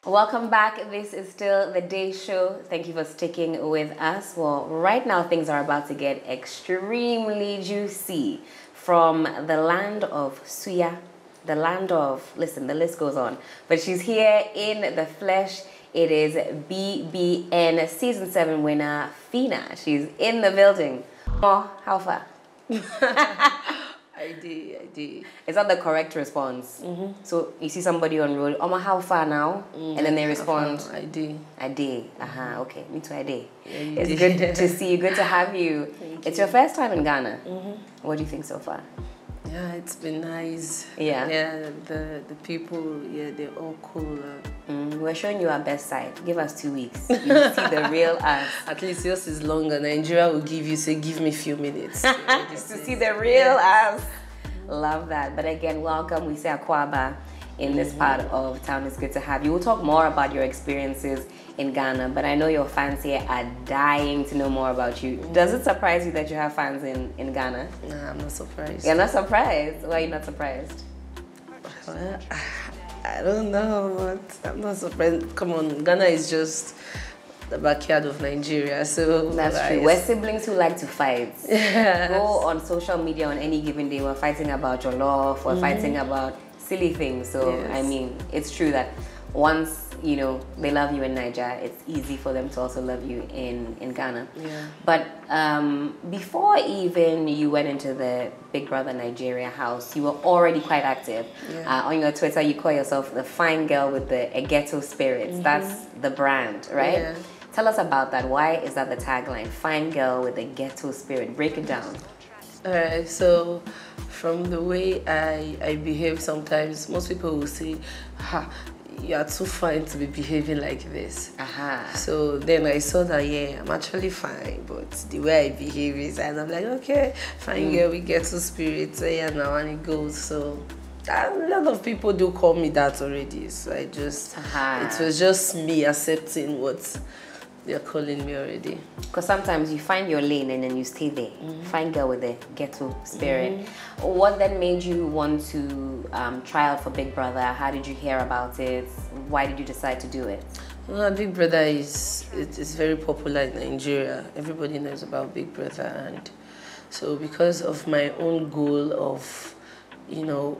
Welcome back. This is still the Day Show. Thank you for sticking with us. Well, right now things are about to get extremely juicy from the land of Suya, the land of, listen, the list goes on. But she's here in the flesh. It is BBN Season 7 winner, Phyna. She's in the building. Oh, how far? I did. Is that the correct response? So you see somebody on road, Oma, how far now? And then they respond, I did. Okay, me too, I did. Yeah, It's good to see you, good to have you. It's your first time in Ghana. What do you think so far? Yeah, it's been nice. Yeah? Yeah, the people, yeah, they're all cool. We're showing you our best side. Give us 2 weeks. You see the real us. At least yours is longer. Nigeria will give you, say, give me a few minutes. To see the real us. Love that. But again, welcome. We say Akwaba in this part of town. It's good to have you. We'll talk more about your experiences in Ghana, but I know your fans here are dying to know more about you. Does it surprise you that you have fans in Ghana? Nah, I'm not surprised. You're not surprised? Why are you not surprised? Well, I don't know, but I'm not surprised. Come on, Ghana is just the backyard of Nigeria, so that's true. We're siblings who like to fight. Yes. Go on social media on any given day, we're fighting about your love, we're fighting about silly things. So Yes. I mean, it's true that once you know they love you in Nigeria, it's easy for them to also love you in Ghana. Yeah. But before even you went into the Big Brother Nigeria house, you were already quite active. Yeah. On your Twitter, you call yourself the fine girl with the ghetto spirits. That's the brand, right? Yeah. Tell us about that. Why is that the tagline? Fine girl with a ghetto spirit. Break it down. Alright, so from the way I behave sometimes, most people will say, ha, you are too fine to be behaving like this. Aha. So then I saw that, yeah, I'm actually fine, but the way I behave is, and I'm like, okay, fine girl, we get to spirit, so yeah, now and it goes. So a lot of people do call me that already. So I just, it was just me accepting what they're calling me already. Because sometimes you find your lane and then you stay there. Fine girl with the ghetto spirit. What then made you want to try out for Big Brother? How did you hear about it? Why did you decide to do it? Well, Big Brother is very popular in Nigeria. Everybody knows about Big Brother, and so because of my own goal of, you know,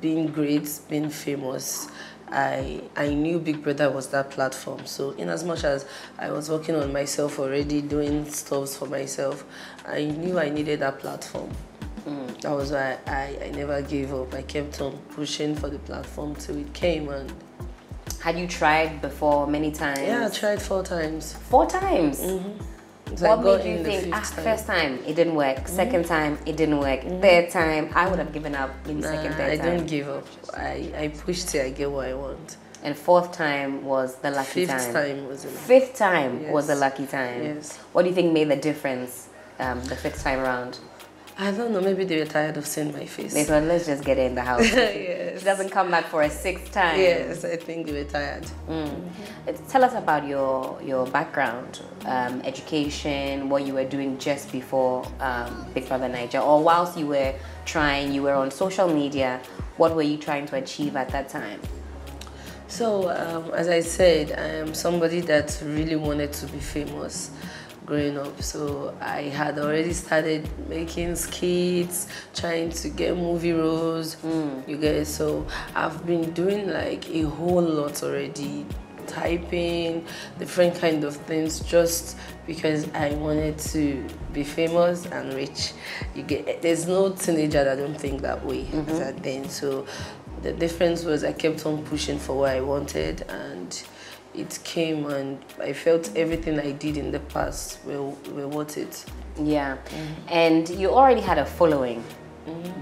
being great, being famous, I knew Big Brother was that platform. So in as much as I was working on myself already, doing stuff for myself, I knew I needed that platform. That was why I never gave up. I kept on pushing for the platform till it came. And had you tried before many times? yeah, I tried 4 times. 4 times? So what made you think, first time it didn't work, second time it didn't work, third time I would have given up in second, third time? I don't give up. I push till I get what I want. And 4th time was the lucky time? 5th time was the lucky. 5th time was the lucky time? Yes. What do you think made the difference the 5th time around? I don't know, maybe they were tired of seeing my face. They thought, let's just get her in the house. Yes. She doesn't come back for a 6th time. Yes, I think they were tired. Tell us about your background, education, what you were doing just before Big Brother Naija, or whilst you were trying, you were on social media. What were you trying to achieve at that time? So, as I said, I am somebody that really wanted to be famous growing up. So I had already started making skits, trying to get movie roles, you guys. So I've been doing like a whole lot already, typing, different kind of things, just because I wanted to be famous and rich. You get, there's no teenager that don't think that way as I then. So the difference was I kept on pushing for what I wanted, and it came, and I felt everything I did in the past were worth it. Yeah, and you already had a following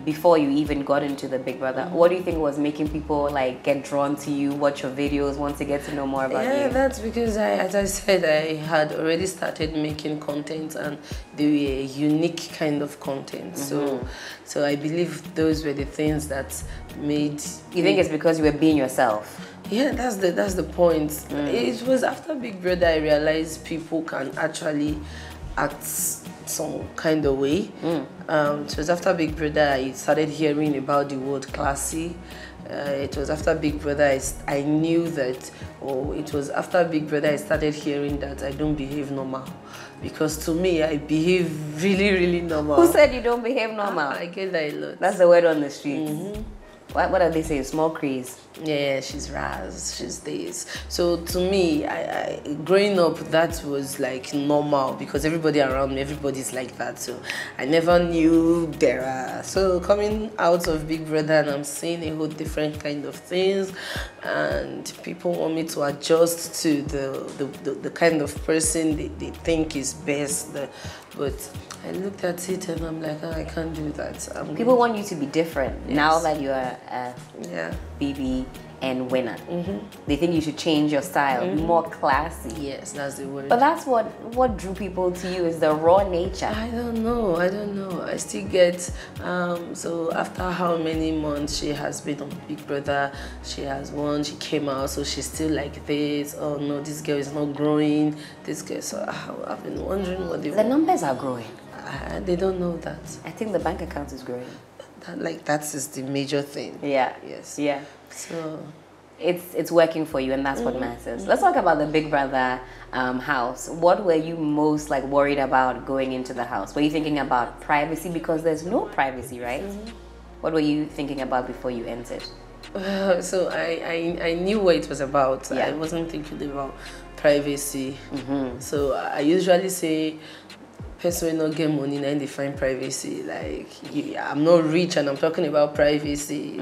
before you even got into the Big Brother. What do you think was making people like get drawn to you, watch your videos, want to get to know more about you? Yeah, that's because as I said, I had already started making content, and they were a unique kind of content. So I believe those were the things that made. You think it's because you were being yourself? Yeah, that's the point. It was after Big Brother I realized people can actually act some kind of way. It was after Big Brother I started hearing about the word classy, It was after Big Brother I knew that, or it was after Big Brother I started hearing that I don't behave normal. Because to me, I behave really, really normal. Who said you don't behave normal? I get that a lot. That's the word on the streets. What do they say? Small craze. Yeah, she's Raz, she's this. So to me, I growing up, that was like normal because everybody around me, everybody's like that. So I never knew there are. So coming out of Big Brother and I'm seeing a whole different kind of things, and people want me to adjust to the kind of person they think is best. But I looked at it and I'm like, oh, I can't do that. People want you to be different. Yes. Now that you're a BBN winner. They think you should change your style, be more classy. Yes, that's the word. But that's what drew people to you, is the raw nature. I don't know. I still get, so after how many months she has been on Big Brother, she has won, she came out, so she's still like this. Oh no, this girl is not growing. This girl, so I've been wondering what they want. The numbers are growing. They don't know that. I think the bank account is growing. That is the major thing. Yeah. Yes. Yeah. So it's working for you, and that's what matters. Let's talk about the Big Brother house. What were you most like worried about going into the house? Were you thinking about privacy, because there's no privacy, right? What were you thinking about before you entered? So I knew what it was about. Yeah. I wasn't thinking about privacy. So I usually say, person will not get money and they find privacy. Like, I'm not rich and I'm talking about privacy.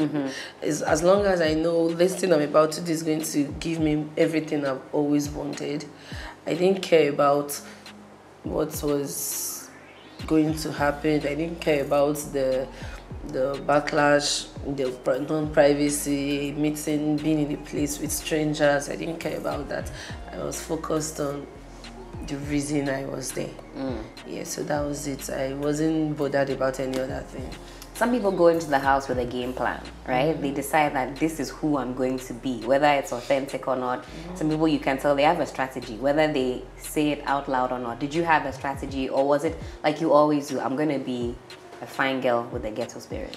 As long as I know this thing I'm about to do is going to give me everything I've always wanted. I didn't care about what was going to happen. I didn't care about the backlash, the non-privacy, meeting, being in a place with strangers. I didn't care about that. I was focused on the reason I was there. Yeah, so that was it. I wasn't bothered about any other thing. Some people go into the house with a game plan, right? They decide that this is who I'm going to be, whether it's authentic or not. Some people, you can tell they have a strategy, whether they say it out loud or not. Did you have a strategy, or was it like you always do, I'm going to be a fine girl with a ghetto spirit?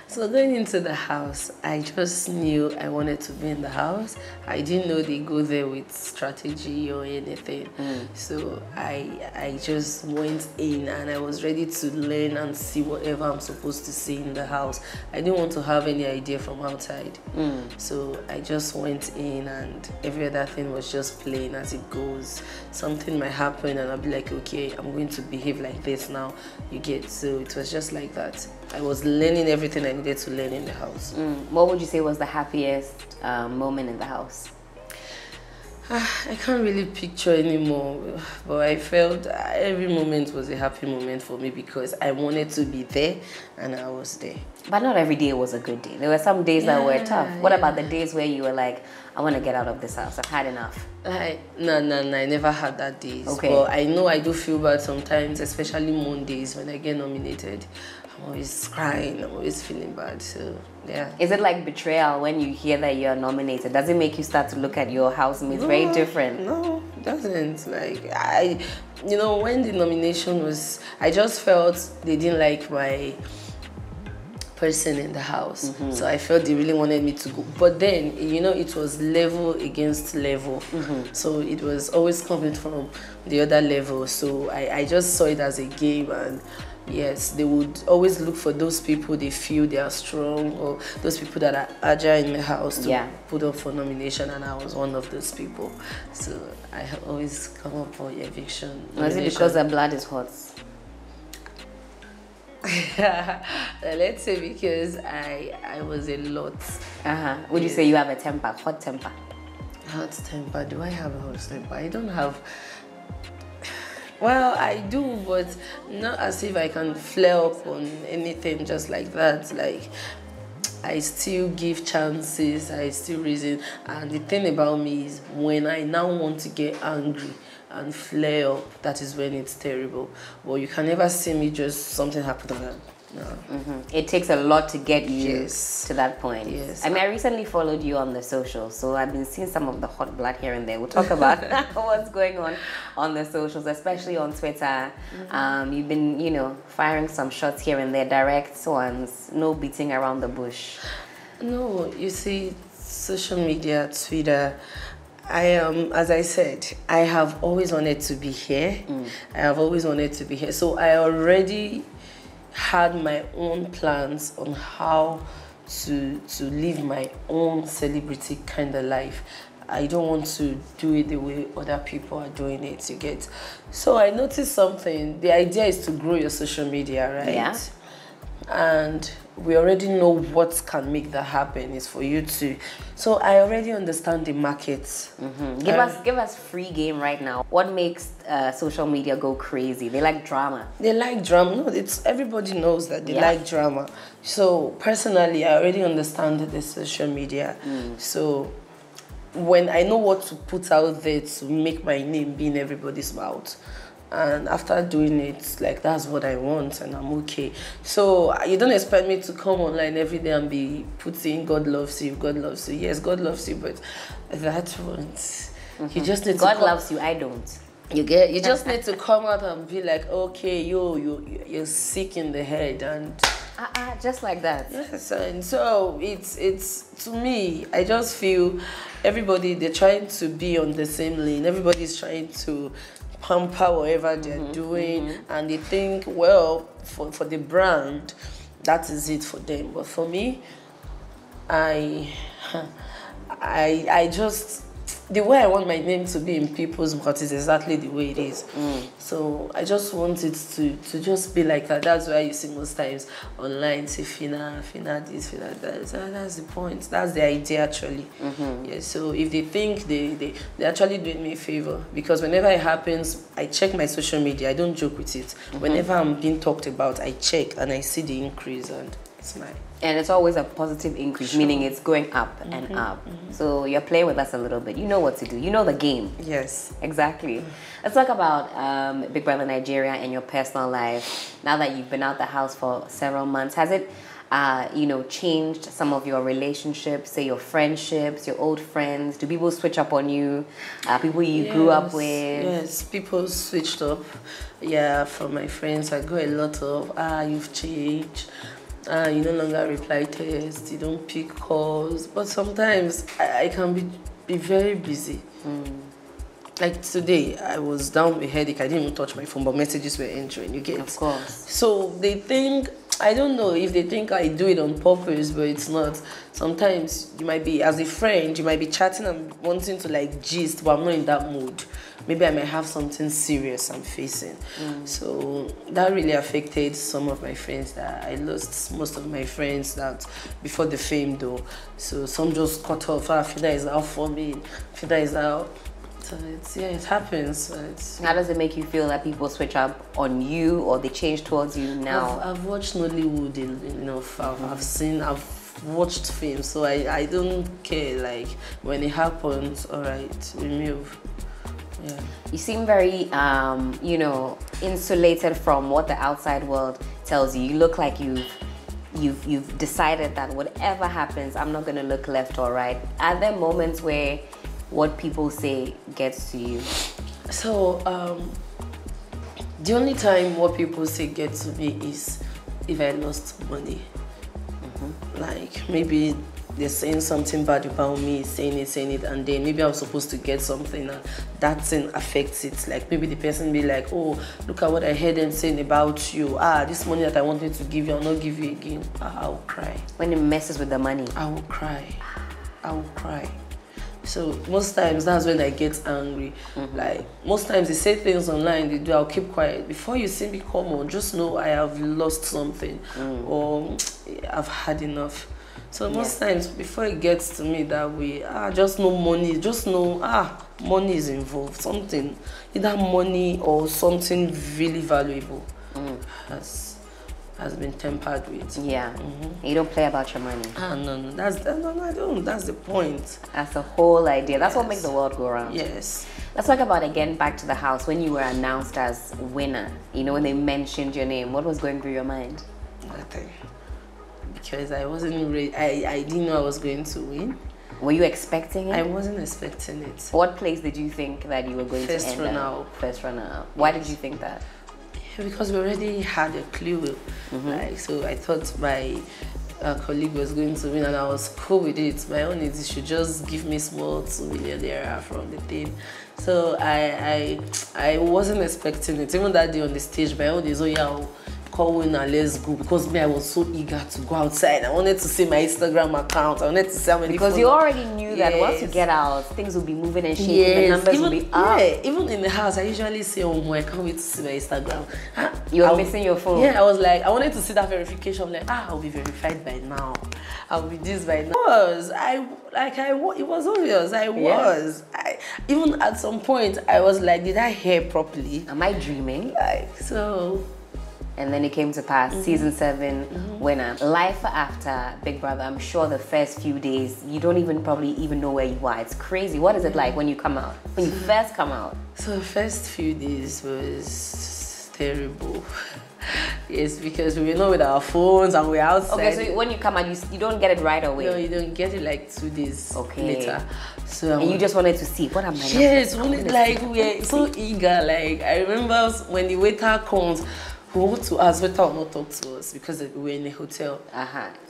So going into the house, I just knew I wanted to be in the house. I didn't know they go there with strategy or anything. So I just went in and I was ready to learn and see whatever I'm supposed to see in the house. I didn't want to have any idea from outside. So I just went in and every other thing was just playing as it goes. Something might happen and I'll be like, okay, I'm going to behave like this now. You get, so it was just like that. I was learning everything I needed to learn in the house. What would you say was the happiest moment in the house? I can't really picture anymore, but I felt every moment was a happy moment for me because I wanted to be there and I was there. But not every day was a good day. There were some days that were tough. What about the days where you were like, I want to get out of this house, I've had enough? No, I never had that days. Okay. But I know I do feel bad sometimes, especially Mondays when I get nominated. I'm always crying, I'm always feeling bad, so yeah. Is it like betrayal when you hear that you're nominated? Does it make you start to look at your housemates very different? No, it doesn't. Like, when the nomination was, I just felt they didn't like my person in the house. So I felt they really wanted me to go. But then, it was level against level. So it was always coming from the other level. So I just saw it as a game, and yes, they would always look for those people they feel they are strong, or those people that are agile in the house to put up for nomination, and I was one of those people. So I always come up for eviction. Was it because the blood is hot? Let's say because I was a lot. Would you say you have a temper, hot temper? Hot temper? Do I have a hot temper? I don't have. Well, I do, but not as if I can flare up on anything just like that. Like, I still give chances, I still reason. And the thing about me is when I now want to get angry and flare up, that is when it's terrible. But you can never see me just something happen and no. It takes a lot to get you to that point. Yes. I mean, I recently followed you on the socials, so I've been seeing some of the hot blood here and there. We'll talk about what's going on the socials, especially on Twitter. You've been, firing some shots here and there, direct ones, no beating around the bush. No, you see, social media, Twitter, I am, as I said, I have always wanted to be here. I have always wanted to be here. So I already had my own plans on how to live my own celebrity kind of life. I don't want to do it the way other people are doing it, you get. So I noticed something. The idea is to grow your social media, right? Yeah. And we already know what can make that happen is for you to. So I already understand the market. Give us free game right now. What makes social media go crazy? They like drama. They like drama. No, it's everybody knows that they like drama. So personally, I already understand the social media. So when I know what to put out there to make my name be in everybody's mouth, and after doing it, like, that's what I want and I'm okay. So you don't expect me to come online every day and be putting God loves you, God loves you. Yes, God loves you, but that won't. You just need God loves you, I don't. You just need to come out and be like, okay, you're sick in the head, and just like that. yes. And so it's to me, I just feel everybody, they're trying to be on the same lane. Everybody's trying to pamper whatever they're doing, and they think, well, for the brand, that is it for them. But for me, I just, the way I want my name to be in people's mouth is exactly the way it is. So I just want it to just be like that. That's why you see most times online, say Phyna this, Phyna that. So that's the point. That's the idea, actually. Yeah. So if they think they're actually doing me a favor, because whenever it happens, I check my social media. I don't joke with it. Whenever I'm being talked about, I check and I see the increase, and it's mine. And it's always a positive increase, meaning it's going up and up. So you're playing with us a little bit. You know what to do. You know the game. Yes. Exactly. Let's talk about Big Brother Nigeria and your personal life. Now that you've been out the house for several months, has it, changed some of your relationships, say your friendships, your old friends? Do people switch up on you? People you grew up with? Yes, people switched up. Yeah, from my friends, I got a lot of, you've changed. You no longer reply tests, you don't pick calls. But sometimes I can be very busy. Like today, I was down with headache. I didn't even touch my phone, but messages were entering, you get? Of course. So they think, I don't know if they think I do it on purpose, but it's not. Sometimes you might be, as a friend, you might be chatting and wanting to like gist, but I'm not in that mood. Maybe I might have something serious I'm facing. So that really affected some of my friends. That I lost most of my friends that before the fame though. So some just cut off. Phyna is out for me. Phyna is out. So it happens. How does it make you feel that people switch up on you or they change towards you now? I've watched Nollywood enough. I've watched film, so I don't care. Like when it happens, all right, we move. Yeah. You seem very, insulated from what the outside world tells you. You look like you've decided that whatever happens, I'm not going to look left or right. Are there moments where what people say gets to you? So, the only time what people say gets to me is if I lost money. Like maybe they're saying something bad about me, saying it, and then maybe I was supposed to get something and that thing affects it. Like maybe the person be like, oh, look at what I heard them saying about you. This money that I wanted to give you, I'll not give you again. I will cry. When it messes with the money? I will cry. I will cry. So most times that's when I get angry. Like most times they say things online, they do, I'll keep quiet. Before you see me come on, just know I have lost something or I've had enough. So most times before it gets to me that way, just know money, just know money is involved. Something, either money or something really valuable has been tempered with. Yeah. You don't play about your money. No, I don't. That's the point. That's the whole idea. That's what makes the world go around. Yes. Let's talk about, again, back to the house, when you were announced as winner, when they mentioned your name, what was going through your mind? Nothing. Because I wasn't ready. I didn't know I was going to win. Were you expecting it? I wasn't expecting it. What place did you think that you were going to end up? First runner-up. Why did you think that? Because we already had a clue. So I thought by colleague was going to win, and I was cool with it. My own is, you should just give me small 2 million naira from the team. So I wasn't expecting it. Even that day on the stage, my own is, oh yeah, I'll call winner, let's go. Because me, I was so eager to go outside. I wanted to see my Instagram account. I wanted to see how many. Because you already knew that once you get out, things will be moving and shaking. The numbers will be up. Yeah, even in the house, I usually say, oh, I can't wait to see my Instagram. You're missing your phone. Yeah, I was like, I wanted to see that verification. I'm like, I'll be verified by now. I'll be this by now. It was obvious. Even at some point, I was like, did I hear properly? Am I dreaming? Like, so. And then it came to pass, season 7 winner. Life after Big Brother, I'm sure the first few days, you don't probably even know where you are. It's crazy. What is it like when you come out? When you first come out? So the first few days was terrible. Yes, because we were not with our phones and we're outside. Okay, so when you come out, you don't get it right away? No, you don't get it like 2 days later. So and you just wanted to see, what am I? Yes, like we're so eager. Like I remember when the waiter comes, we want to ask waiter will not talk to us because we were in a hotel.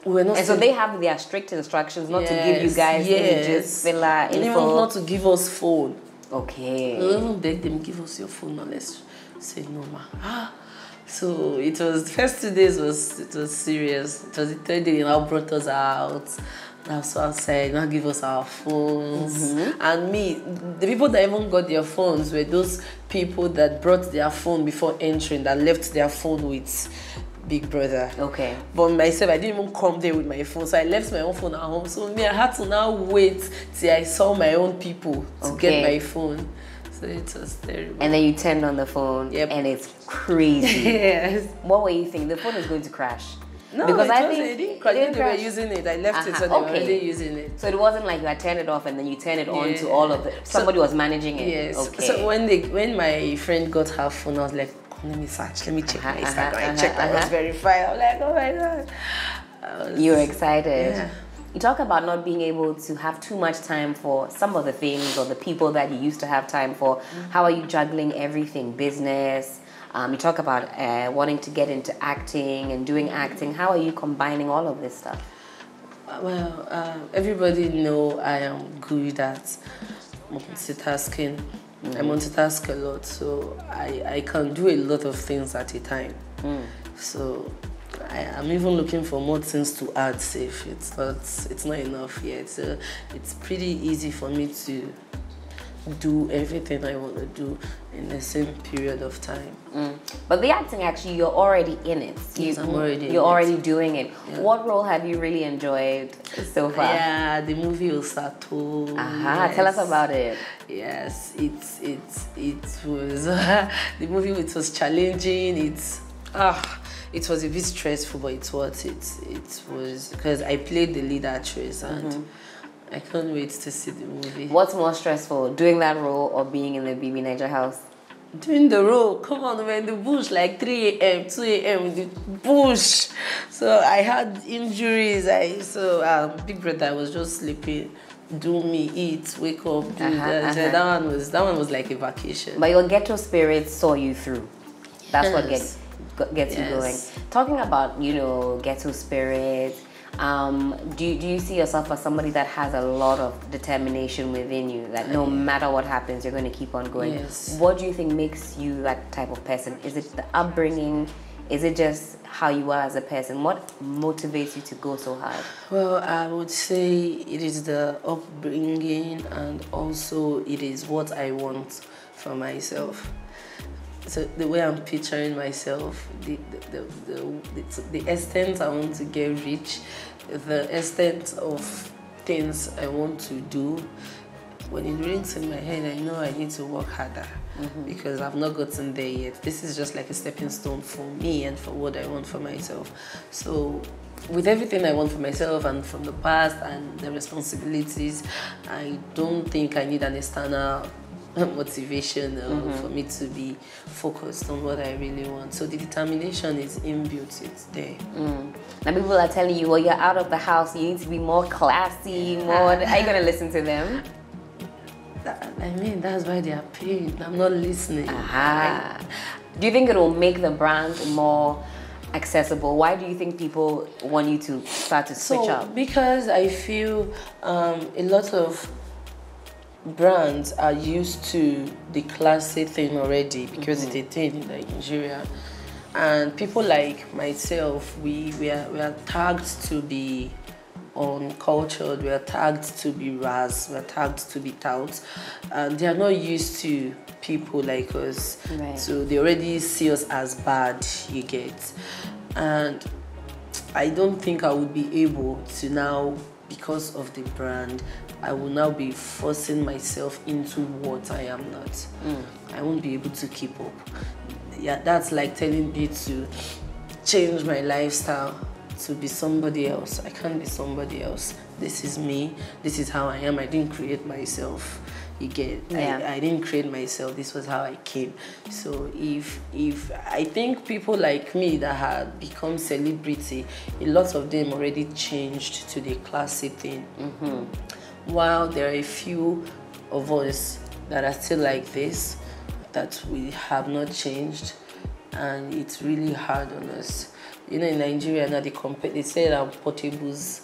We're not. And so they have their strict instructions not to give you guys images, filler, info. Even not to give us phone. Okay. We even beg them, give us your phone unless say no ma. So it was, the first 2 days it was serious. It was the 3rd day they now brought us out. Now so outside, now give us our phones. And the people that even got their phones were those people that brought their phone before entering, that left their phone with Big Brother. Okay. But myself, I didn't even come there with my phone, so I left my own phone at home. So I had to now wait till I saw my own people to get my phone. So it was terrible. And then you turned on the phone, and it's crazy. Yes. What were you thinking? The phone is going to crash. No, because it didn't crash. They were using it. I left it, so they were already using it. So it wasn't like you had turned it off and then you turned it on to all of it. Somebody was managing it. Yes. Okay. So when my friend got her phone, I was like, let me search. Let me check my Instagram. I checked. I was verified. I'm like, oh my god. You were excited. Yeah. You talk about not being able to have too much time for some of the things or the people that you used to have time for. How are you juggling everything? Business. You talk about wanting to get into acting and doing acting. How are you combining all of this stuff? Well, everybody know I am good at multitasking. I multitask a lot, so I can do a lot of things at a time. So I'm even looking for more things to add. Safe, it's not enough yet. So it's pretty easy for me to do everything I want to do in the same period of time. But the acting, actually, you're already in it. You're already doing it. Yeah. What role have you really enjoyed so far? Yeah, the movie Osato. Yes. Tell us about it. Yes, it was the movie. It was challenging. It was a bit stressful, but it's worth it. It was because I played the lead actress and. I can't wait to see the movie. What's more stressful, doing that role or being in the BBNaija house? Doing the role. Come on, we're in the bush like 3 a.m., 2 a.m. in the bush. So I had injuries. Big Brother, I was just sleeping. Do me, eat, wake up, do that. So that one was like a vacation. But your ghetto spirit saw you through. That's what gets you going. Talking about, ghetto spirit. Do you see yourself as somebody that has a lot of determination within you, that no matter what happens, you're going to keep on going? Yes. What do you think makes you that type of person? Is it the upbringing? Is it just how you are as a person? What motivates you to go so hard? Well, I would say it is the upbringing, and also it is what I want for myself. So the way I'm picturing myself, the extent I want to get rich, the extent of things I want to do, when it rings in my head, I know I need to work harder because I've not gotten there yet. This is just like a stepping stone for me and for what I want for myself. So with everything I want for myself and from the past and the responsibilities, I don't think I need an external motivation for me to be focused on what I really want. So the determination is inbuilt, it's there. Now people are telling you, well, you're out of the house, you need to be more classy, more... Are you going to listen to them? That's why they are paying. I'm not listening. Do you think it will make the brand more accessible? Why do you think people want you to start to switch up? Because I feel a lot of brands are used to the classy thing already because it's a thing in Nigeria. And people like myself, we are tagged to be uncultured, we are tagged to be ras, we are tagged to be tout, and they are not used to people like us. Right. So they already see us as bad, you get. And I don't think I would be able to now, because of the brand, I will now be forcing myself into what I am not. I won't be able to keep up. Yeah, that's like telling me to change my lifestyle to be somebody else. I can't be somebody else. This is me. This is how I am. I didn't create myself. You get? Yeah. I didn't create myself. This was how I came. So if I think people like me that had become celebrity, a lot of them already changed to the classy thing. While there are a few of us that are still like this, that we have not changed, and it's really hard on us. You know, in Nigeria now they say I'm Portable's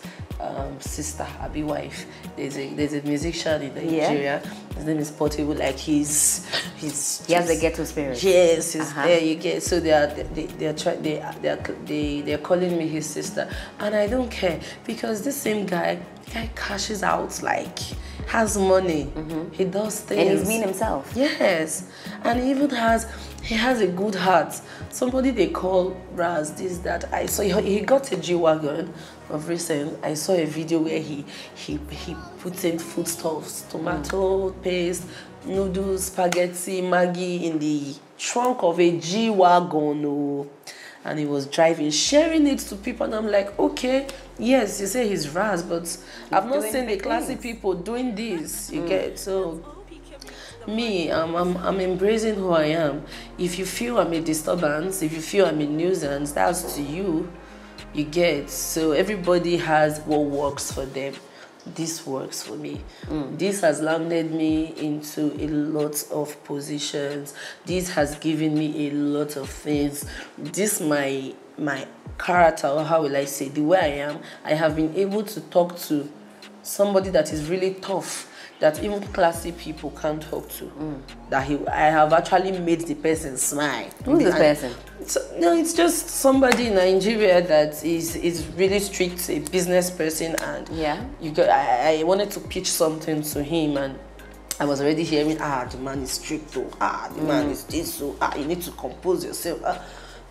sister, Abi wife. There's a musician in Nigeria. His name is Portable. Like he has the ghetto spirit. Yes, there you get. So they're calling me his sister, and I don't care because this same guy cashes out, like has money. He does things, and he's being himself. Yes, and he even has a good heart. Somebody they call Raz, this, that. I saw he got a G-Wagon of recent. I saw a video where he puts in foodstuffs, tomato paste, noodles, spaghetti, Maggi in the trunk of a G-Wagon. Oh. And he was driving, sharing it to people, and I'm like, okay, yes, you say he's Raz, but I've not seen the classy people doing this. You get? So me, I'm embracing who I am. If you feel I'm a disturbance, if you feel I'm a nuisance, that's to you. You get? So everybody has what works for them. This works for me. This has landed me into a lot of positions. This has given me a lot of things. This my character, or how will I say, the way I am, I have been able to talk to somebody that is really tough, that even classy people can't talk to. I have actually made the person smile. Who's this person? No, it's just somebody in Nigeria that is really strict, a business person, and I wanted to pitch something to him, and I was already hearing, the man is strict, the man is this, so you need to compose yourself.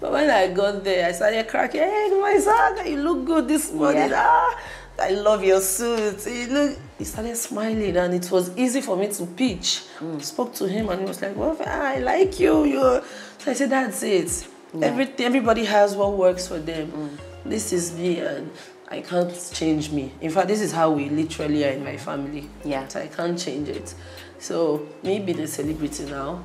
But when I got there, I started cracking. Hey, my son, you look good this morning. I love your suit. He started smiling, and it was easy for me to pitch. Spoke to him, and he was like, well, I like you. So I said, that's it. Everybody has what works for them. This is me, and I can't change me. In fact, this is how we literally are in my family. So I can't change it. So me being a celebrity now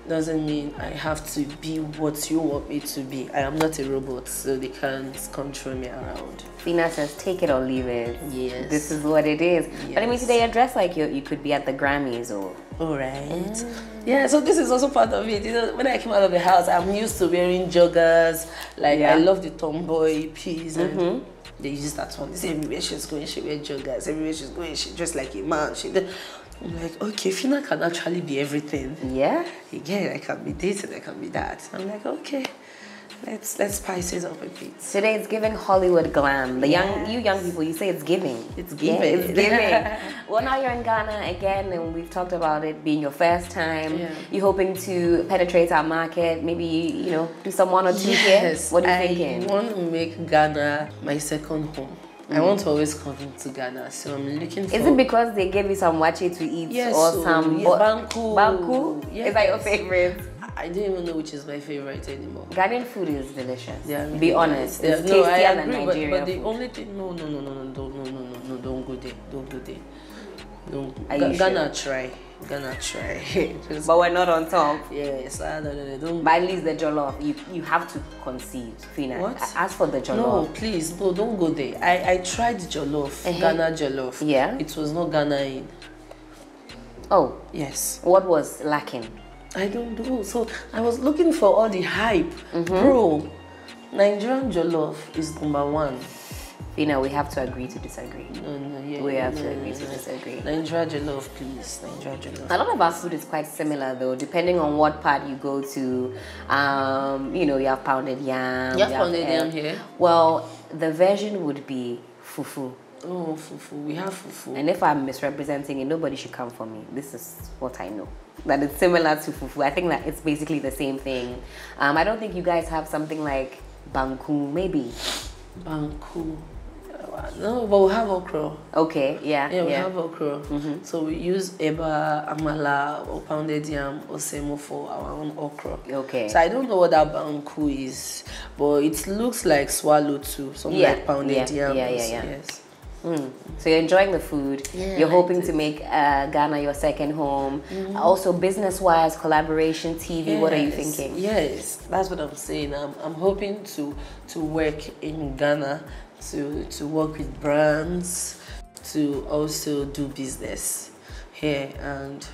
doesn't mean I have to be what you want me to be. I am not a robot, so they can't control me around. Phyna says, take it or leave it. Yes. This is what it is. Yes. But I mean, today you're dressed like you could be at the Grammys or... All right. Yeah, so this is also part of it. You know, when I came out of the house, I'm used to wearing joggers. Like, I love the tomboy piece. And they use that one. They say everywhere she's going, she wears joggers. Everywhere she's going, she dressed like a man. I'm like, okay, Phyna can actually be everything. Yeah? Again, I can be this and I can be that. I'm like, okay, let's spice it up a bit. Today it's giving Hollywood glam. You young people, you say it's giving. It's giving. Yeah, it's giving. Well, now you're in Ghana again, and we've talked about it being your first time. You're hoping to penetrate our market, maybe, do some 1 or 2 here. What are you thinking? I want to make Ghana my second home. I want to always come into Ghana, so I'm looking for... Is it because they gave you some wache to eat or some... Banku. Banku? Yes. Is that your favorite? I don't even know which is my favorite anymore. Ghanaian food is delicious. Yeah, be honest. It's no, tastier I agree, than Nigerian but the food. only thing... No, don't go there. Don't go there. Ghana try. But we're not on top. Yes, don't. But at least the jollof, you have to concede, Phyna. What? As for the jollof. No, please, no, don't go there. I tried jollof, Ghana jollof. Yeah? It was not Ghanaian. Oh. Yes. What was lacking? I don't know. So I was looking for all the hype. Bro, Nigerian jollof is number one. Phyna, we have to agree to disagree. We have to agree to disagree. Nigerian jollof, please. Nigerian jollof. A lot of our food is quite similar, though, depending on what part you go to. You know, you have pounded yam. You have pounded yam here? Well, the version would be fufu. Oh, fufu. We have fufu. And if I'm misrepresenting it, nobody should come for me. This is what I know. That it's similar to fufu. I think that it's basically the same thing. I don't think you guys have something like banku, maybe. Banku. No, but we have okra. Okay, yeah. Yeah, we have okra. So we use eba, amala, or pounded yam, or semo for our own okra. Okay. So I don't know what that banku is, but it looks like swallow too. Something like pounded yam. Yes. So you're enjoying the food. Yeah, you're hoping to make Ghana your second home. Also, business-wise, collaboration, TV. Yes. What are you thinking? Yes, that's what I'm saying. I'm hoping to work in Ghana, to work with brands, to also do business here, and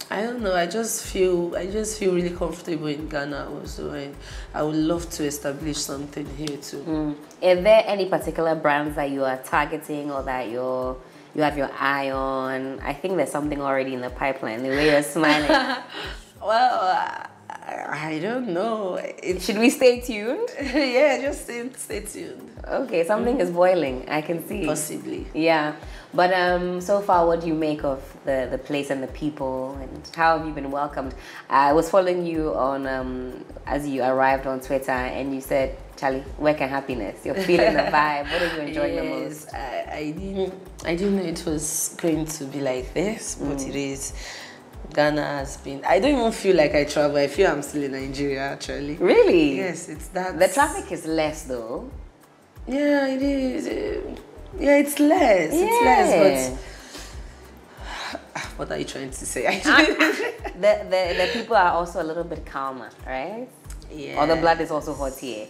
I don't know. I just feel really comfortable in Ghana also, and I would love to establish something here too. Are there any particular brands that you are targeting or that you have your eye on? I think there's something already in the pipeline. The way you're smiling. Well, I don't know. Should we stay tuned? Yeah, just stay tuned. Okay, something is boiling. I can see. Possibly. Yeah. But so far, what do you make of the place and the people, and how have you been welcomed? I was following you on as you arrived on Twitter, and you said, "Charlie, work and happiness." You're feeling the vibe. What are you enjoying the most? I didn't know it was going to be like this, but it is. Ghana has been. I don't even feel like I travel. I feel I'm still in Nigeria actually. Really? Yes, it's that. The traffic is less though. Yeah, it is. Yeah, it's less. Yeah. It's less, but what are you trying to say? the people are also a little bit calmer, right? Yeah. Or the blood is also hot here.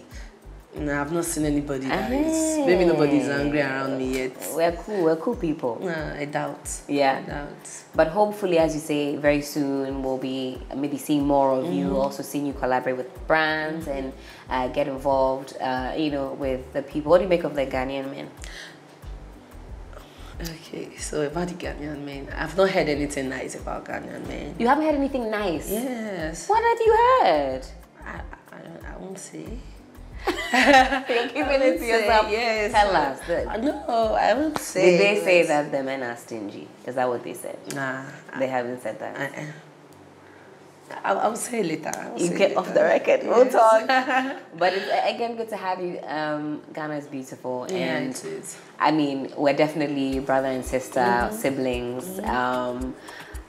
No, I've not seen anybody that is. Maybe nobody's angry around me yet. We're cool people. No, I doubt. Yeah. I doubt. But hopefully, as you say, very soon we'll be maybe seeing more of you, also seeing you collaborate with brands and get involved, you know, with the people. What do you make of the Ghanaian men? Okay, so about the Ghanaian men, I've not heard anything nice about Ghanaian men. You haven't heard anything nice? Yes. What have you heard? I won't say. You're keeping it to yourself. Yes. Tell us. No, I won't say. Did they say that the men are stingy? Is that what they said? Nah. They haven't said that. I'll say later. You get off the record. We'll talk. But it's again good to have you. Ghana is beautiful, and it is. I mean, we're definitely brother and sister, siblings.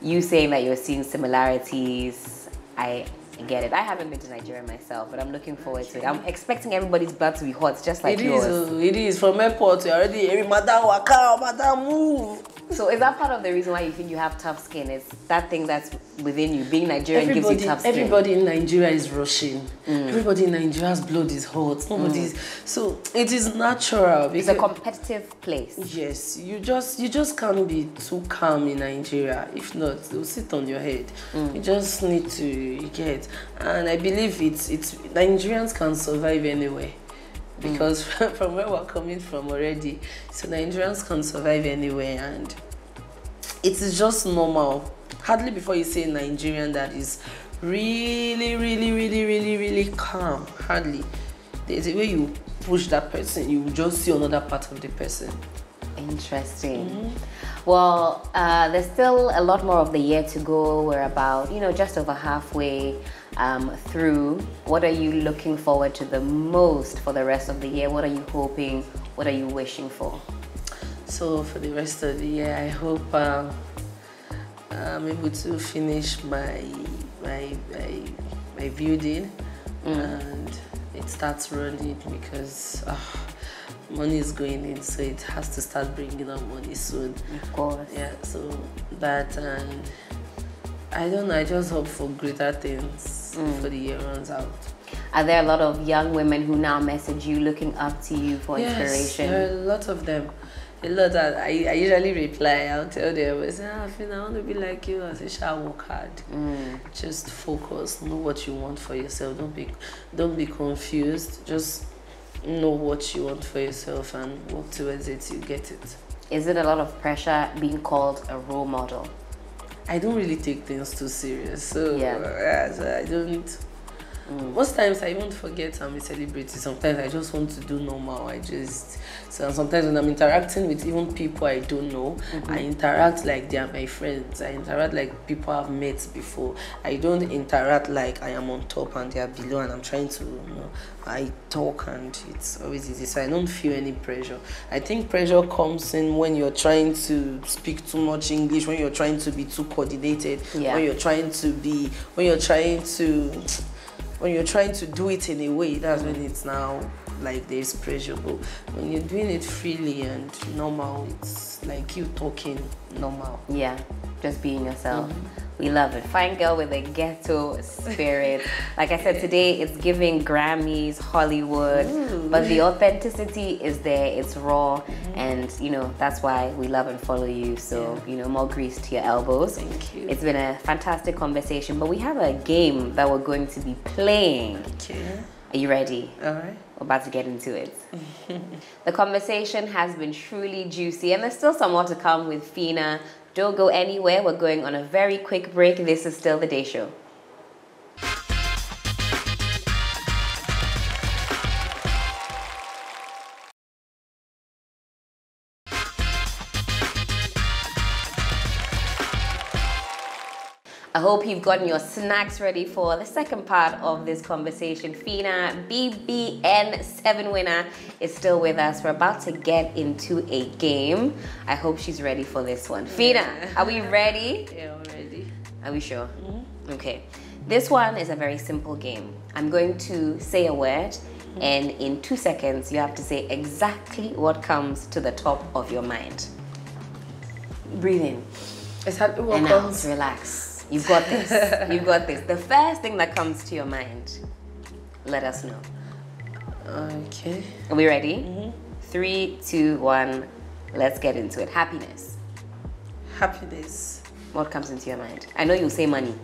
You saying that you're seeing similarities, I get it. I haven't been to Nigeria myself, but I'm looking forward to it. I'm expecting everybody's blood to be hot, just like yours. It is. From airport, you're already hearing, "Madam, waka, madam, move." So is that part of the reason why you think you have tough skin? Is that thing that's within you? Being Nigerian gives you tough skin. Everybody in Nigeria is rushing. Everybody in Nigeria's blood is hot. So it is natural. It's a competitive place. Yes, you just can't be too calm in Nigeria. If not, they'll sit on your head. You just need to get. And I believe it's Nigerians can survive anywhere. Because from where we're coming from already, so Nigerians can survive anywhere, and it is just normal. Hardly before you say Nigerian that is really, really, really, really, really calm. Hardly. There's a way you push that person, you just see another part of the person. Interesting. Well, there's still a lot more of the year to go. We're about, just over halfway through. What are you looking forward to the most for the rest of the year? What are you hoping? What are you wishing for? So for the rest of the year, I hope I'm able to finish my building and it starts running, because money is going in, so it has to start bringing up money soon. Of course. Yeah, so that, and I don't know, I just hope for greater things before the year runs out. Are there a lot of young women who now message you, looking up to you for inspiration? There are a lot of them. A lot that I usually reply. I'll tell them, I say, Phyna, I want to be like you. I say, shall work hard. Just focus. Know what you want for yourself. Don't be confused. Just know what you want for yourself and work towards it. You get it. Is it a lot of pressure being called a role model? I don't really take things too serious, so, so I don't. Most times I even forget I'm a celebrity. Sometimes I just want to do normal. So sometimes when I'm interacting with even people I don't know, I interact like they are my friends. I interact like people I've met before. I don't interact like I am on top and they are below and I'm trying to, I talk and it's always easy. So I don't feel any pressure. I think pressure comes in when you're trying to speak too much English, when you're trying to be too coordinated, when you're trying to do it in a way, that's when it's now like there's pressure. But when you're doing it freely and normal, it's like you talking normal. Yeah, just being yourself. We love it. Fine girl with a ghetto spirit. Like I said, today it's giving Grammys, Hollywood, but the authenticity is there. It's raw, and that's why we love and follow you. So more grease to your elbows. Thank you. It's been a fantastic conversation, but we have a game that we're going to be playing. Okay. Are you ready? All right. We're about to get into it. The conversation has been truly juicy, and there's still some more to come with Phyna. Don't go anywhere. We're going on a very quick break. This is still the Day Show. I hope you've gotten your snacks ready for the second part of this conversation. Phyna, BBN7 winner, is still with us. We're about to get into a game. I hope she's ready for this one. Phyna, are we ready? Yeah, we're ready. Are we sure? Okay. This one is a very simple game. I'm going to say a word, and in 2 seconds, you have to say exactly what comes to the top of your mind. Breathe in. Is that what and comes? out. Relax. You've got this. You've got this. The first thing that comes to your mind, let us know. Okay. Are we ready? 3, 2, 1. Let's get into it. Happiness. Happiness. What comes into your mind? I know you'll say money.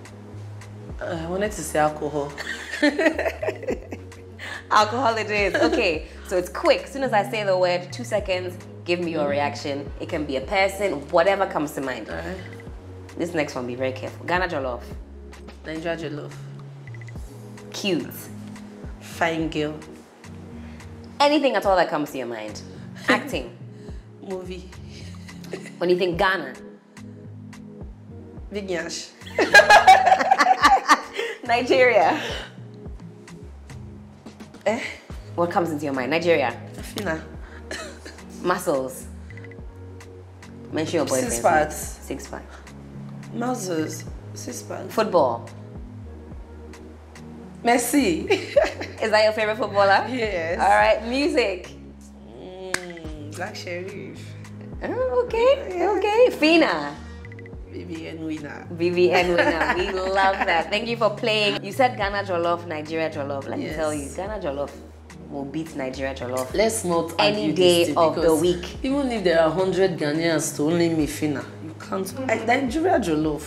I wanted to say alcohol. Alcohol it is. Okay, so it's quick. As soon as I say the word, 2 seconds, give me your reaction. It can be a person, whatever comes to mind. All right. This next one, be very careful. Ghana jollof. Nigeria jollof. Cute. Fine girl. Anything at all that comes to your mind. Acting. Movie. When you think Ghana. Big Yash. Nigeria. What comes into your mind? Nigeria. Phyna. Muscles. Mention your boyfriend. 6 packs. 6 pack. Muscles. 6 packs. Football. Messi. Is that your favorite footballer? Yes. All right. Music. Black Sheriff. Oh, okay. Okay. Phyna. BBN winner. BBN winner. We love that. Thank you for playing. You said Ghana jollof, Nigeria jollof. Let me tell you, Ghana jollof will beat Nigeria jollof. Let's not any argue day this of the week. Even if there are 100 Ghanaians to only me Phyna, you can't. Nigeria jollof.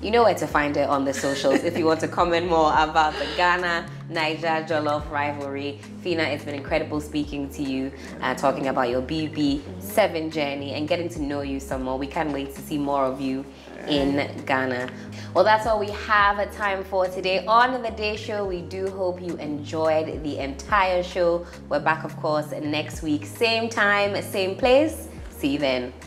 You know where to find her on the socials if you want to comment more about the Ghana-Niger jollof rivalry. Phyna, it's been incredible speaking to you and talking about your BB7 journey and getting to know you some more. We can't wait to see more of you in Ghana. Well, that's all we have time for today on The Day Show. We do hope you enjoyed the entire show. We're back, of course, next week. Same time, same place. See you then.